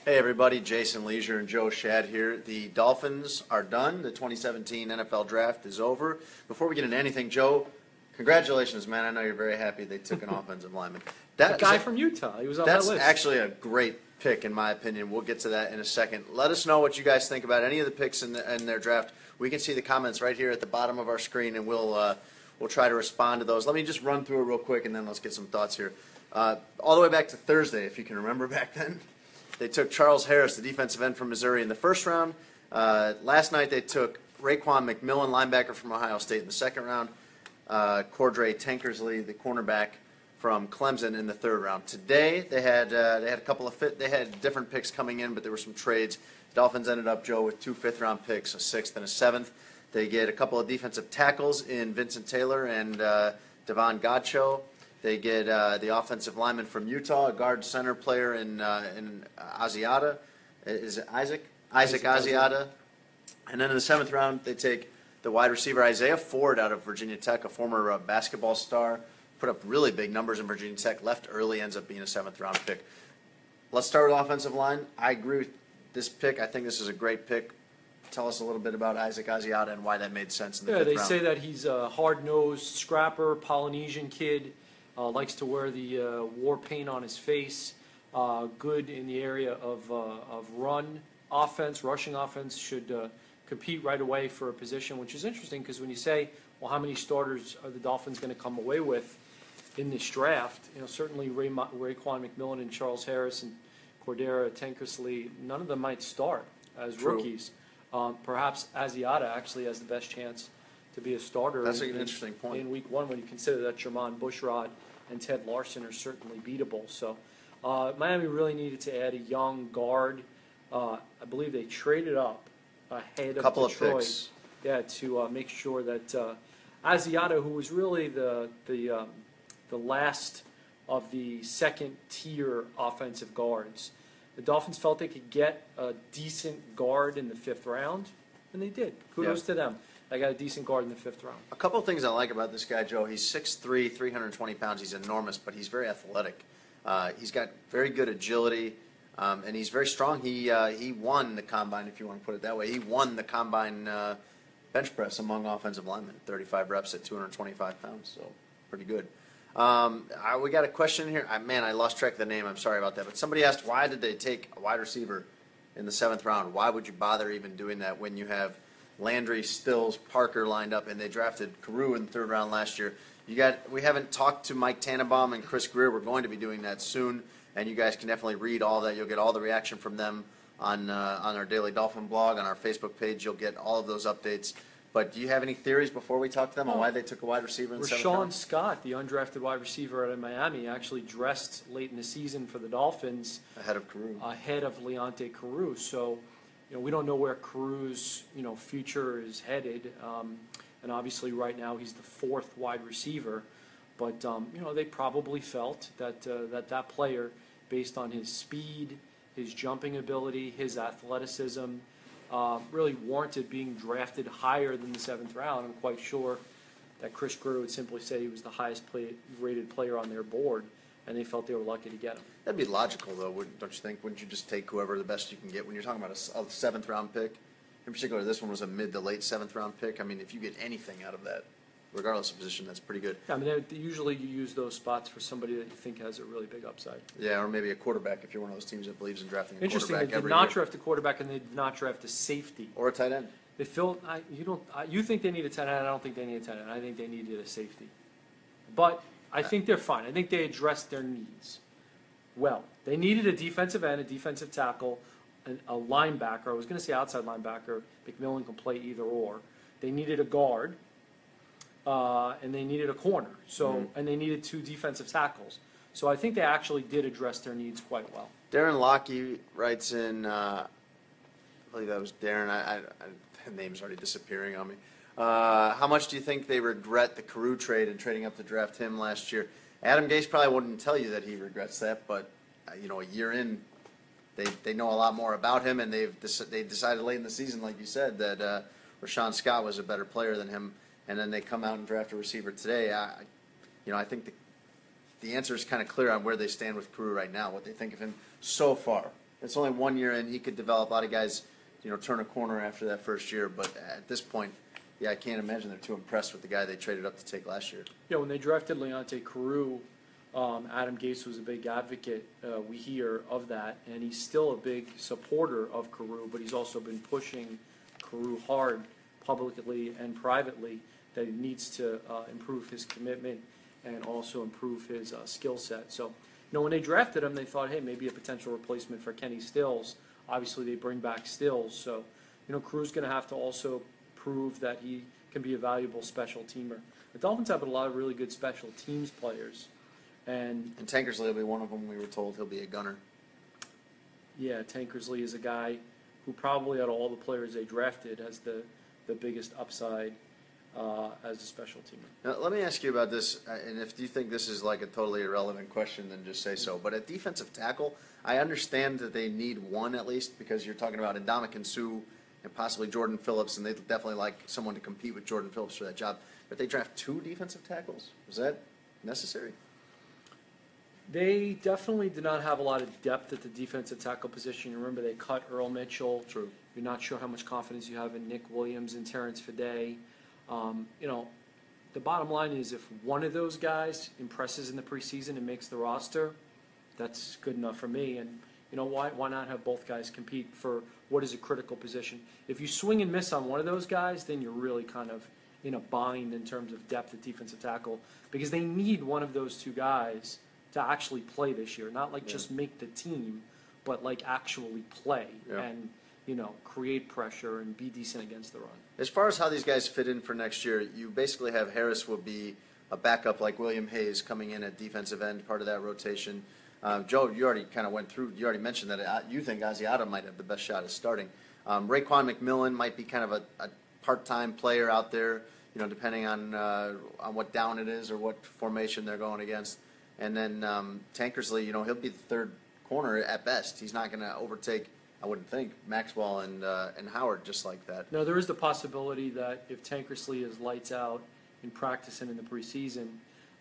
Hey everybody, Jason Lieser and Joe Schad here. The Dolphins are done. The 2017 NFL Draft is over. Before we get into anything, Joe, congratulations, man. I know you're very happy they took an offensive lineman. That guy from Utah, he was on that list. That's actually a great pick in my opinion. We'll get to that in a second. Let us know what you guys think about any of the picks in their draft. We can see the comments right here at the bottom of our screen, and we'll try to respond to those. Let me just run through it real quick, and then let's get some thoughts here. All the way back to Thursday, if you can remember back then. They took Charles Harris, the defensive end from Missouri, in the first round. Last night they took Raekwon McMillan, linebacker from Ohio State, in the second round. Cordray Tankersley, the cornerback from Clemson, in the third round. Today they had a couple of they had different picks coming in, but there were some trades. The Dolphins ended up, Joe, with 2 fifth-round picks, a 6th and a 7th. They get a couple of defensive tackles in Vincent Taylor and Devon Godchaux. They get the offensive lineman from Utah, a guard center player in Asiata. Is it Isaac? Isaac Asiata. And then in the 7th round, they take the wide receiver Isaiah Ford out of Virginia Tech, a former basketball star. Put up really big numbers in Virginia Tech. Left early, ends up being a 7th round pick. Let's start with offensive line. I agree with this pick. I think this is a great pick. Tell us a little bit about Isaac Asiata and why that made sense in the 5th round. Yeah, they say that he's a hard-nosed scrapper, Polynesian kid. Likes to wear the war paint on his face. Good in the area of run offense, rushing offense. Should compete right away for a position, which is interesting because when you say, well, how many starters are the Dolphins going to come away with in this draft? You know, certainly Raekwon McMillan and Charles Harris and Cordray Tankersley, none of them might start as rookies. Perhaps Asiata actually has the best chance to be a starter. That's an interesting point. In week 1, when you consider that Jermon Bushrod and Ted Larson are certainly beatable. So Miami really needed to add a young guard. I believe they traded up ahead of couple Detroit. Of picks. Yeah, to make sure that Asiata, who was really the last of the second-tier offensive guards, the Dolphins felt they could get a decent guard in the 5th round, and they did. Kudos to them. I got a decent guard in the 5th round. A couple of things I like about this guy, Joe. He's 6'3", 320 pounds. He's enormous, but he's very athletic. He's got very good agility, and he's very strong. He won the combine, if you want to put it that way. He won the combine bench press among offensive linemen, 35 reps at 225 pounds, so pretty good. We got a question here. Man, I lost track of the name. I'm sorry about that. But somebody asked, why did they take a wide receiver in the 7th round? Why would you bother even doing that when you have Landry, Stills, Parker lined up, and they drafted Carew in the 3rd round last year? We haven't talked to Mike Tannenbaum and Chris Greer. We're going to be doing that soon, and you guys can definitely read all that. You'll get all the reaction from them on our Daily Dolphin blog, on our Facebook page. You'll get all of those updates. But do you have any theories before we talk to them on why they took a wide receiver in the 7th round? Rashawn Scott, the undrafted wide receiver out of Miami, actually dressed late in the season for the Dolphins. Ahead of Carew. Ahead of Leonte Carew. So, we don't know where Carew's, future is headed. And obviously right now he's the 4th wide receiver. But, they probably felt that that player, based on his speed, his jumping ability, his athleticism, really warranted being drafted higher than the 7th round. I'm quite sure that Chris Greer would simply say he was the highest rated player on their board, and they felt they were lucky to get him. That'd be logical, though, don't you think? Wouldn't you just take whoever the best you can get when you're talking about a 7th round pick? In particular, this one was a mid to late 7th round pick. I mean, if you get anything out of that, regardless of position, that's pretty good. Yeah, I mean, usually you use those spots for somebody that you think has a really big upside. Yeah, or maybe a quarterback if you're one of those teams that believes in drafting a quarterback every year. Interesting, they did not draft a quarterback and they did not draft a safety. Or a tight end. They you think they need a tight end, I don't think they need a tight end. I think they needed a safety. But I think they're fine. I think they addressed their needs well. They needed a defensive end, a defensive tackle, a linebacker. I was going to say outside linebacker. McMillan can play either or. They needed a guard. And they needed a corner, and they needed 2 defensive tackles. So I think they actually did address their needs quite well. Darren Lockey writes in, I believe that was Darren. The name's already disappearing on me. How much do you think they regret the Carew trade and trading up to draft him last year? Adam Gase probably wouldn't tell you that he regrets that, but a year in, they know a lot more about him, and they decided late in the season, like you said, that Rashawn Scott was a better player than him. And then they come out and draft a receiver today. I think the answer is kind of clear on where they stand with Carew right now, what they think of him so far It's only 1 year in. He could develop. A lot of guys, turn a corner after that first year. But at this point, yeah, I can't imagine they're too impressed with the guy they traded up to take last year. Yeah, when they drafted Leonte Carew, Adam Gase was a big advocate, we hear, of that, and he's still a big supporter of Carew, but he's also been pushing Carew hard publicly and privately that he needs to improve his commitment and also improve his skill set. So, when they drafted him, they thought, hey, maybe a potential replacement for Kenny Stills. Obviously, they bring back Stills, so, Carew's going to have to also prove that he can be a valuable special teamer. The Dolphins have a lot of really good special teams players. And Tankersley will be one of them. We were told he'll be a gunner. Yeah, Tankersley is a guy who probably out of all the players they drafted has the biggest upside as a special teamer. Now, let me ask you about this, and if you think this is like a totally irrelevant question, then just say so. But at defensive tackle, I understand that they need one at least because you're talking about Ndamukong Suh and possibly Jordan Phillips, and they'd definitely like someone to compete with Jordan Phillips for that job. But they draft 2 defensive tackles. Is that necessary? They definitely did not have a lot of depth at the defensive tackle position. Remember, they cut Earl Mitchell. True. You're not sure how much confidence you have in Nick Williams and Terrence Fede. The bottom line is if one of those guys impresses in the preseason and makes the roster, that's good enough for me. And why not have both guys compete for what is a critical position? If you swing and miss on one of those guys, then you're really kind of in a bind in terms of depth at defensive tackle because they need one of those 2 guys to actually play this year, not like just make the team, but like actually play and create pressure and be decent against the run. As far as how these guys fit in for next year, you basically have Harris will be a backup like William Hayes coming in at defensive end, part of that rotation. Joe, you already kind of went through. You already mentioned that you think Asiata might have the best shot at starting. Raekwon McMillan might be kind of a part-time player out there, depending on what down it is or what formation they're going against. And then Tankersley, he'll be the 3rd corner at best. He's not going to overtake, I wouldn't think, Maxwell and Howard just like that. No, there is the possibility that if Tankersley is lights out in practice and in the preseason,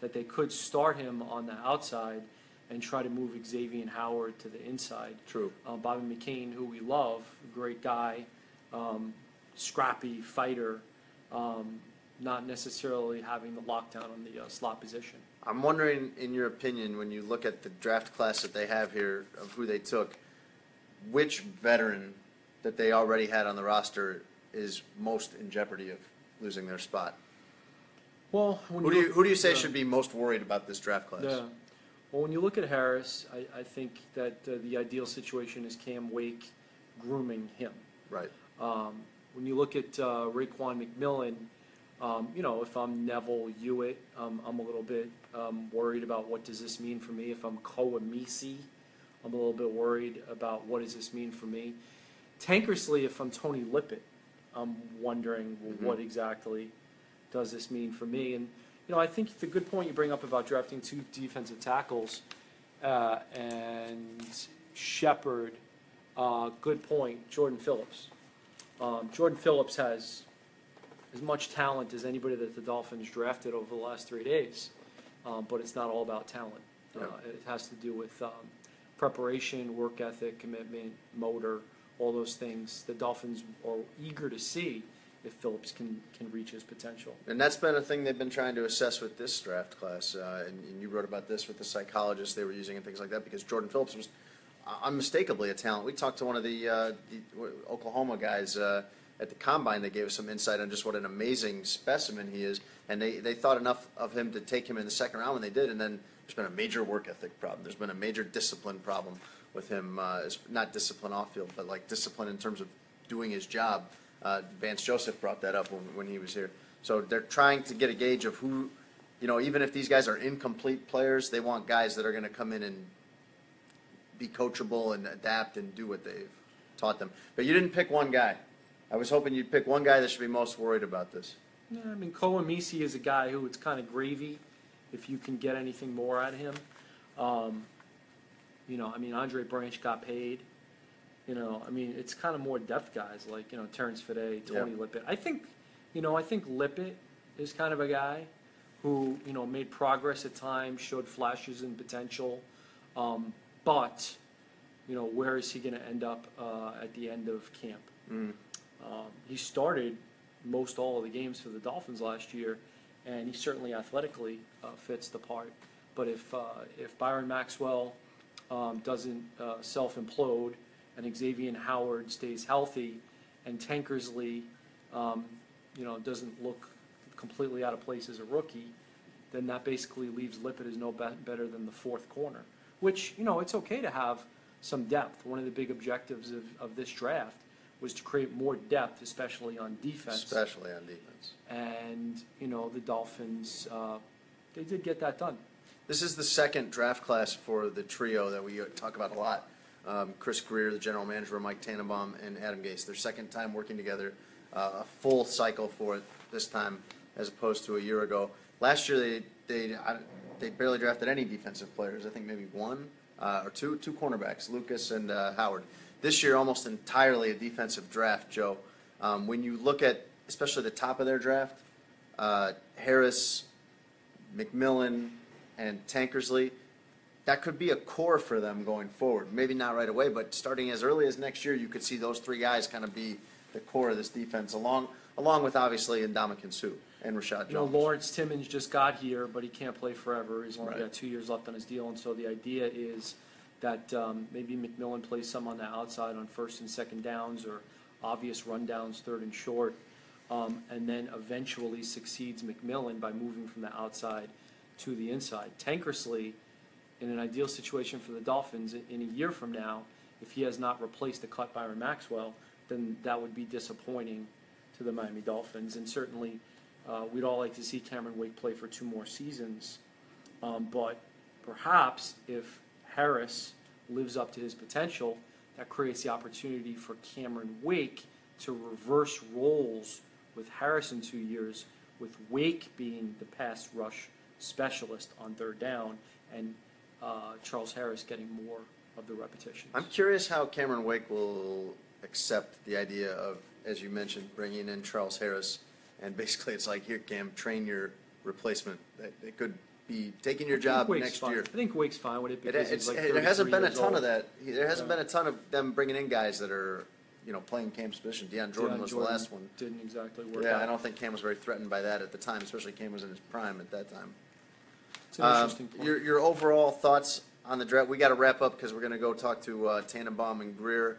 that they could start him on the outside and try to move Xavier Howard to the inside. True. Bobby McCain, who we love, great guy, scrappy fighter, not necessarily having the lockdown on the slot position. I'm wondering, in your opinion, when you look at the draft class that they have here of who they took, which veteran that they already had on the roster is most in jeopardy of losing their spot? Well, who do you say should be most worried about this draft class? Yeah. Well, when you look at Harris, I think that the ideal situation is Cam Wake grooming him. Right. When you look at Raekwon McMillan, if I'm Neville Hewitt, I'm a little bit worried about what does this mean for me. If I'm Koa Misi, I'm a little bit worried about what does this mean for me. Tankersley, if I'm Tony Lippett, I'm wondering what exactly does this mean for me. And I think the good point you bring up about drafting 2 defensive tackles and Shepard, good point. Jordan Phillips. Jordan Phillips has as much talent as anybody that the Dolphins drafted over the last 3 days, but it's not all about talent. It has to do with preparation, work ethic, commitment, motor, all those things. The Dolphins are eager to see if Phillips can reach his potential. And that's been a thing they've been trying to assess with this draft class. And you wrote about this with the psychologists they were using and things like that because Jordan Phillips was unmistakably a talent. We talked to one of the Oklahoma guys at the Combine. They gave us some insight on just what an amazing specimen he is. And they thought enough of him to take him in the 2nd round when they did. And then there's been a major work ethic problem. There's been a major discipline problem with him. Not discipline off field, but like discipline in terms of doing his job. Vance Joseph brought that up when he was here. So they're trying to get a gauge of who, even if these guys are incomplete players, they want guys that are going to come in and be coachable and adapt and do what they've taught them. But you didn't pick one guy. I was hoping you'd pick one guy that should be most worried about this. Yeah, I mean, Koa Misi is a guy who it's kind of gravy if you can get anything more out of him. Andre Branch got paid. It's kind of more depth guys like, Terrence Fede, Tony Lippett. I think Lippett is kind of a guy who, made progress at times, showed flashes and potential. But, where is he going to end up at the end of camp? Mm. He started most all of the games for the Dolphins last year, and he certainly athletically fits the part. But if Byron Maxwell doesn't self-implode, and Xavier Howard stays healthy, and Tankersley, doesn't look completely out of place as a rookie, then that basically leaves Lippett as no better than the fourth corner. Which, it's okay to have some depth. One of the big objectives of this draft was to create more depth, especially on defense. And, the Dolphins, they did get that done. This is the second draft class for the trio that we talk about a lot. Chris Greer, the general manager, Mike Tannenbaum, and Adam Gase. Their second time working together, a full cycle for it this time as opposed to a year ago. Last year they barely drafted any defensive players. I think maybe one or two cornerbacks, Lucas and Howard. This year, almost entirely a defensive draft, Joe. When you look at especially the top of their draft, Harris, McMillan, and Tankersley, that could be a core for them going forward. Maybe not right away, but starting as early as next year, you could see those three guys kind of be the core of this defense, along with obviously Ndamukong Suh and Rashad Jones. Lawrence Timmons just got here, but he can't play forever. He's only got 2 years left on his deal, and so the idea is that maybe McMillan plays some on the outside on first and second downs or obvious rundowns, third and short, and then eventually succeeds McMillan by moving from the outside to the inside. Tankersley, in an ideal situation for the Dolphins, in a year from now, if he has not replaced the cut Byron Maxwell, then that would be disappointing to the Miami Dolphins. And certainly, we'd all like to see Cameron Wake play for 2 more seasons. But perhaps if Harris lives up to his potential, that creates the opportunity for Cameron Wake to reverse roles with Harris in 2 years, with Wake being the pass rush specialist on third down, and Charles Harris getting more of the repetitions. I'm curious how Cameron Wake will accept the idea of, as you mentioned, bringing in Charles Harris, and basically it's like, here, Cam, train your replacement. They could be taking your job next year. I think Wake's fine with it because he's like 33 there hasn't been a years ton old. of that. There hasn't been a ton of them bringing in guys that are, playing Cam's position. Deion Jordan was the last one. Didn't exactly work out. Yeah, I don't think Cam was very threatened by that at the time, especially Cam was in his prime at that time. It's an interesting point. Your overall thoughts on the draft? We got to wrap up because we're going to go talk to Tannenbaum and Greer.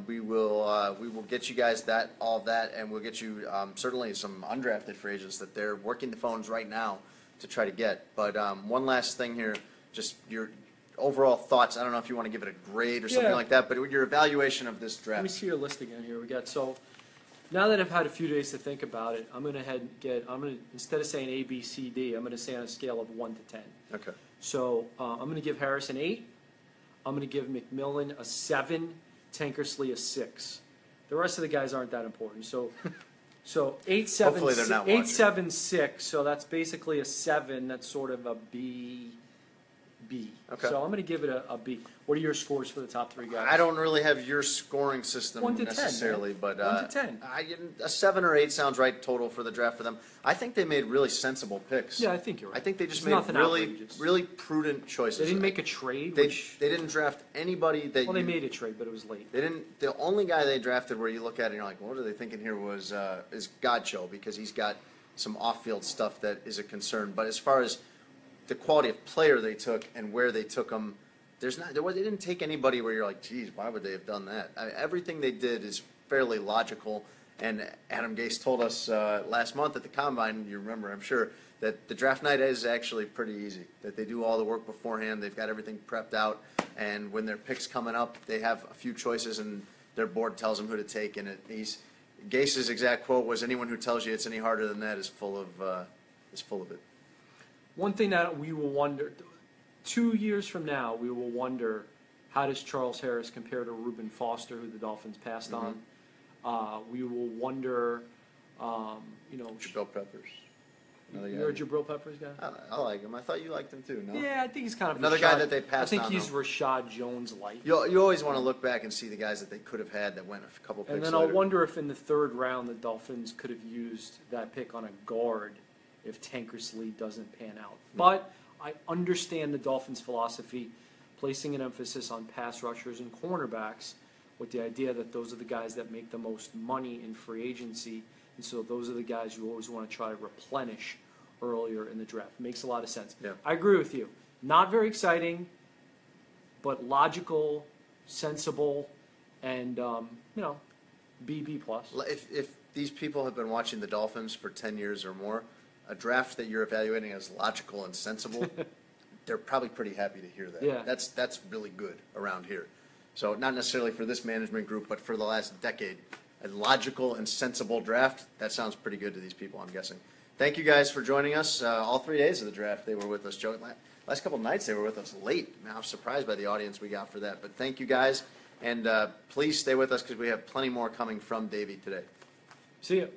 We will get you guys all of that, and we'll get you certainly some undrafted free agents that they're working the phones right now to try to get. But one last thing here, just your overall thoughts. I don't know if you want to give it a grade or something like that, but your evaluation of this draft. Let me see your list again here. So now that I've had a few days to think about it, I'm going to instead of saying A, B, C, D, I'm going to say on a scale of 1 to 10. Okay. So I'm going to give Harris an 8. I'm going to give McMillan a 7. Tankersley a 6. The rest of the guys aren't that important. So 8, 7, Hopefully they're not watching. 8, 7, 6. So that's basically a 7. That's sort of a B. Okay. So I'm going to give it a B. What are your scores for the top 3 guys? I don't really have your scoring system 1 to 10, necessarily, man. but 1 to 10. A 7 or 8 sounds right total for the draft for them. I think they made really sensible picks. Yeah, I think you're right. I think they just It's made nothing really, outrageous. really prudent choices. They didn't make a trade. They didn't draft anybody that. Well, they made a trade, but it was late. They didn't. The only guy they drafted where you look at it and you're like, what are they thinking here? Is Godcho, because he's got some off-field stuff that is a concern. But as far as the quality of player they took and where they took them, they didn't take anybody where you're like, geez, why would they have done that? Everything they did is fairly logical. And Adam Gase told us last month at the Combine, you remember, I'm sure, that the draft night is actually pretty easy, that they do all the work beforehand, they've got everything prepped out, and when their pick's coming up, they have a few choices, and their board tells them who to take. And Gase's exact quote was, anyone who tells you it's any harder than that is full of it. One thing that we will wonder, 2 years from now, we will wonder, how does Charles Harris compare to Reuben Foster, who the Dolphins passed on? We will wonder, Jabril Peppers. You're a Jabril Peppers guy? I like him. I thought you liked him too, no? Yeah, I think he's kind of another guy that they passed on. I think he's Rashad Jones-like. You always want to look back and see the guys that they could have had that went a couple picks And then later. I'll wonder if in the 3rd round the Dolphins could have used that pick on a guard if Tankersley doesn't pan out. But I understand the Dolphins' philosophy. placing an emphasis on pass rushers and cornerbacks with the idea that those are the guys that make the most money in free agency, and so those are the guys you always want to try to replenish earlier in the draft. Makes a lot of sense. Yeah. I agree with you. Not very exciting, but logical, sensible, and B plus. If these people have been watching the Dolphins for 10 years or more, a draft that you're evaluating as logical and sensible, they're probably pretty happy to hear that. Yeah. That's really good around here. So not necessarily for this management group, but for the last decade, a logical and sensible draft, that sounds pretty good to these people, I'm guessing. Thank you guys for joining us. All 3 days of the draft, they were with us. Joe, last couple nights, they were with us late. Now, I'm surprised by the audience we got for that. But thank you guys, and please stay with us because we have plenty more coming from Davey today. See you.